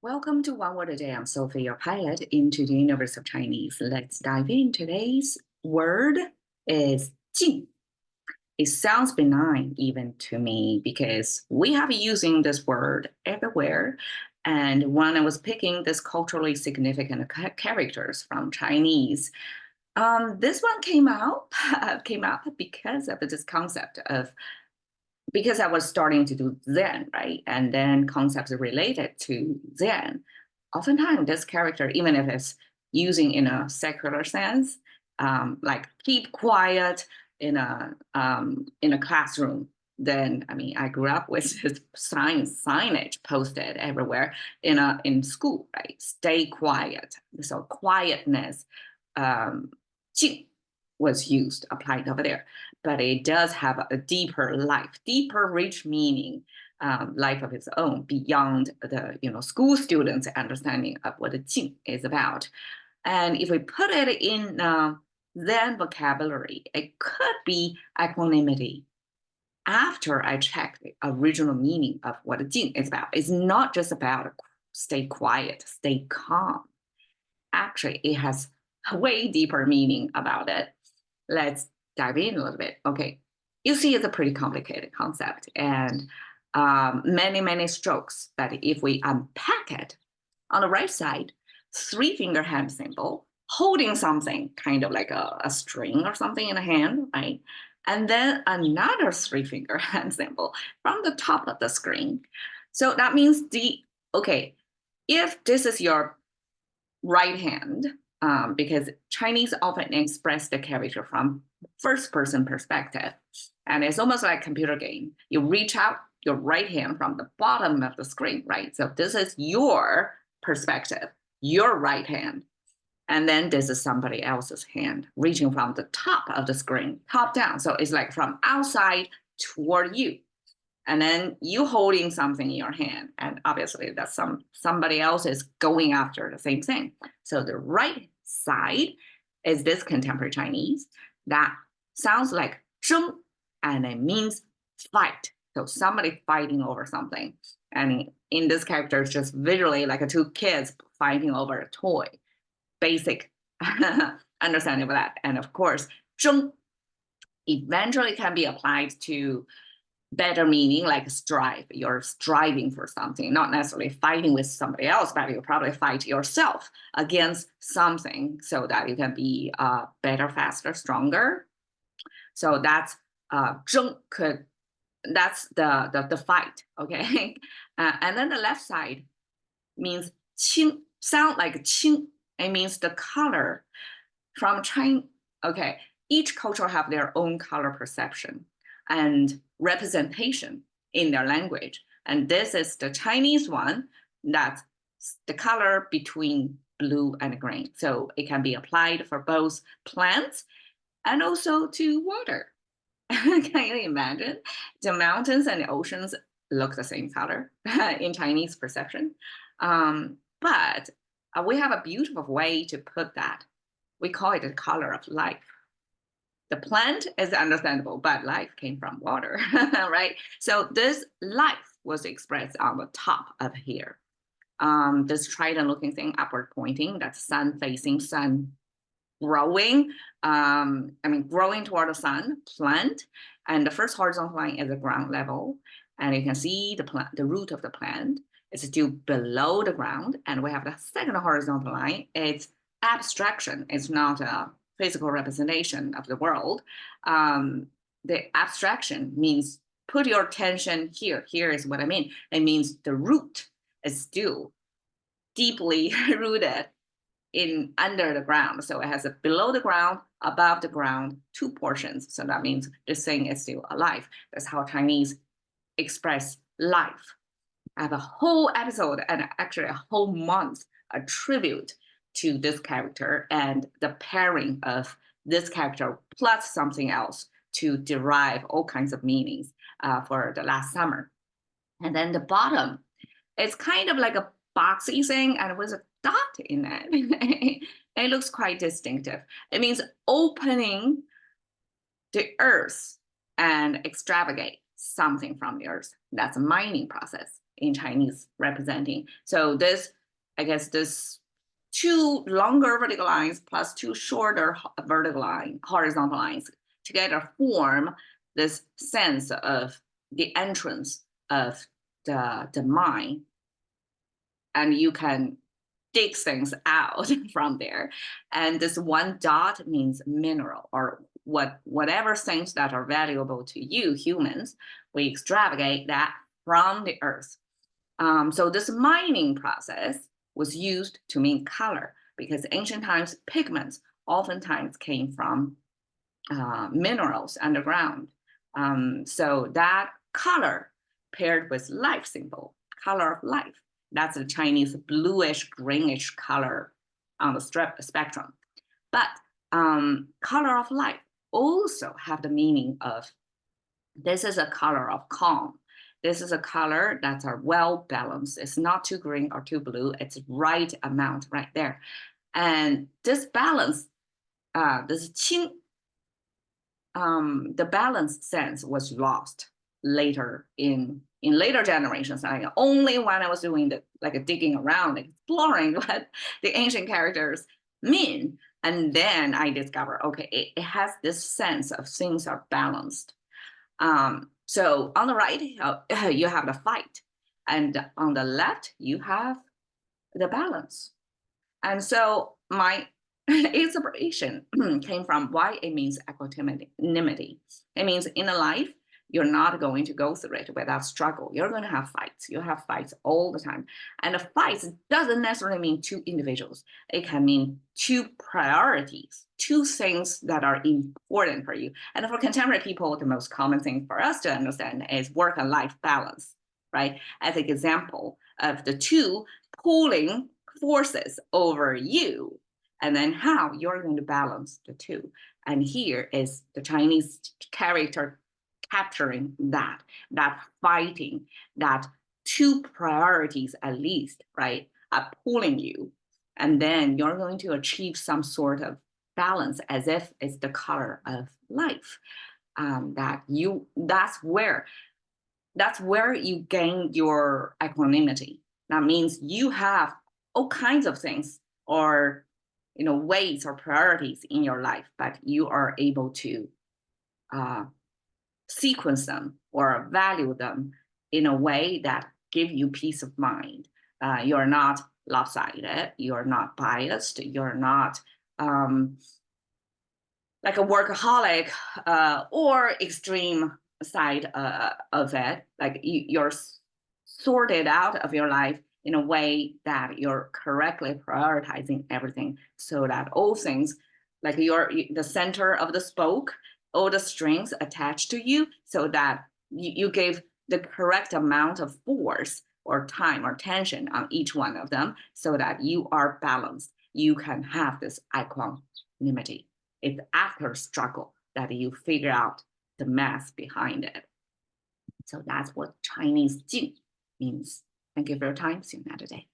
Welcome to One Word a Day. I'm Sophie, your pilot into the universe of Chinese. Let's dive in. Today's word is 静. It sounds benign even to me because we have using this word everywhere. And when I was picking this culturally significant characters from Chinese, this one came out because of this concept of because I was starting to do Zen, right? And then concepts related to Zen. Oftentimes, this character, even if it's using in a secular sense, like keep quiet in a classroom, then I grew up with this signage posted everywhere in school, right? Stay quiet. So quietness, 静 was used, applied over there, but it does have a deeper life, deeper, rich meaning, life of its own beyond the school students' understanding of what the Jing is about. And if we put it in Zen vocabulary, it could be equanimity. After I checked the original meaning of what the Jing is about, it's not just about stay quiet, stay calm. Actually, it has a way deeper meaning about it. Let's dive in a little bit. Okay, you see it's a pretty complicated concept and many strokes. But if we unpack it, on the right side, three-finger hand symbol, holding something kind of like a string or something in a hand, right? And then another three-finger hand symbol from the top of the screen. So that means if this is your right hand, because Chinese often express the character from first-person perspective, and it's almost like a computer game. You reach out your right hand from the bottom of the screen, right? So this is your perspective, your right hand, and then this is somebody else's hand reaching from the top of the screen, top down. So it's like from outside toward you. And then you holding something in your hand, and obviously that's somebody else is going after the same thing. So the right side is this contemporary Chinese that sounds like 争, and it means fight. So somebody fighting over something. And in this character, it's just visually like two kids fighting over a toy. Basic understanding of that. And of course, 争 eventually can be applied to better meaning, like strive. You're striving for something, not necessarily fighting with somebody else, but you probably fight yourself against something so that you can be better, faster, stronger. So that's 争 that's the fight, okay? And then the left side means 青, sound like 青. It means the color from China. Okay, each culture have their own color perception and representation in their language. And this is the Chinese one, that's the color between blue and green. So it can be applied for both plants and also to water. Can you imagine? The mountains and the oceans look the same color in Chinese perception. But we have a beautiful way to put that. We call it the color of life. The plant is understandable, but life came from water, right? So this life was expressed on the top of here. This trident-looking thing, upward pointing, that's sun-facing, sun growing. Growing toward the sun, plant. And the first horizontal line is the ground level. And you can see the root of the plant is still below the ground. And we have the second horizontal line. It's abstraction. It's not a physical representation of the world. The abstraction means put your attention here. Here is what I mean. It means the root is still deeply rooted in under the ground. So it has a below the ground, above the ground, two portions. So that means this thing is still alive. That's how Chinese express life. I have a whole episode and actually a whole month, a tribute to this character and the pairing of this character plus something else to derive all kinds of meanings for the last summer. And then the bottom, it's kind of like a boxy thing and with a dot in it. It looks quite distinctive. It means opening the earth and extravagate something from the earth. That's a mining process. in Chinese representing. So this, I guess this 2 longer vertical lines plus 2 shorter horizontal lines together form this sense of the entrance of the mind. And you can dig things out from there. And this 1 dot means mineral, or whatever things that are valuable to you humans, we extravagate that from the earth. So this mining process was used to mean color, because ancient times pigments oftentimes came from minerals underground. So that color paired with life symbol, color of life, that's the Chinese bluish greenish color on the spectrum. But color of life also have the meaning of, this is a color of calm. This is a color that's well balanced. It's not too green or too blue. It's right amount right there. And this balance, this qing, the balance sense was lost later in later generations. Only when I was doing digging around, exploring what the ancient characters mean, and then I discovered, okay, it has this sense of things are balanced. So on the right, you have the fight, and on the left, you have the balance. And so my inspiration came from why it means equanimity. It means in a life, you're not going to go through it without struggle. You're going to have fights. You have fights all the time. And the fights doesn't necessarily mean 2 individuals. It can mean 2 priorities, 2 things that are important for you. And for contemporary people, the most common thing for us to understand is work and life balance, right? As an example of the 2 pulling forces over you, and then how you're going to balance the 2. And here is the Chinese character capturing that fighting, that 2 priorities at least, right, are pulling you. And then you're going to achieve some sort of balance as if it's the color of life. That's where you gain your equanimity. That means you have all kinds of things or weights or priorities in your life, but you are able to sequence them or value them in a way that give you peace of mind. You're not lopsided, you're not biased, you're not like a workaholic or extreme side of it. Like you're sorted out of your life in a way that you're correctly prioritizing everything, so that all things, like the center of the spoke, all the strings attached to you, so that you give the correct amount of force or time or tension on each one of them, so that you are balanced. You can have this equanimity. It's after struggle that you figure out the math behind it. So that's what Chinese Jing means. Thank you for your time. See you another day.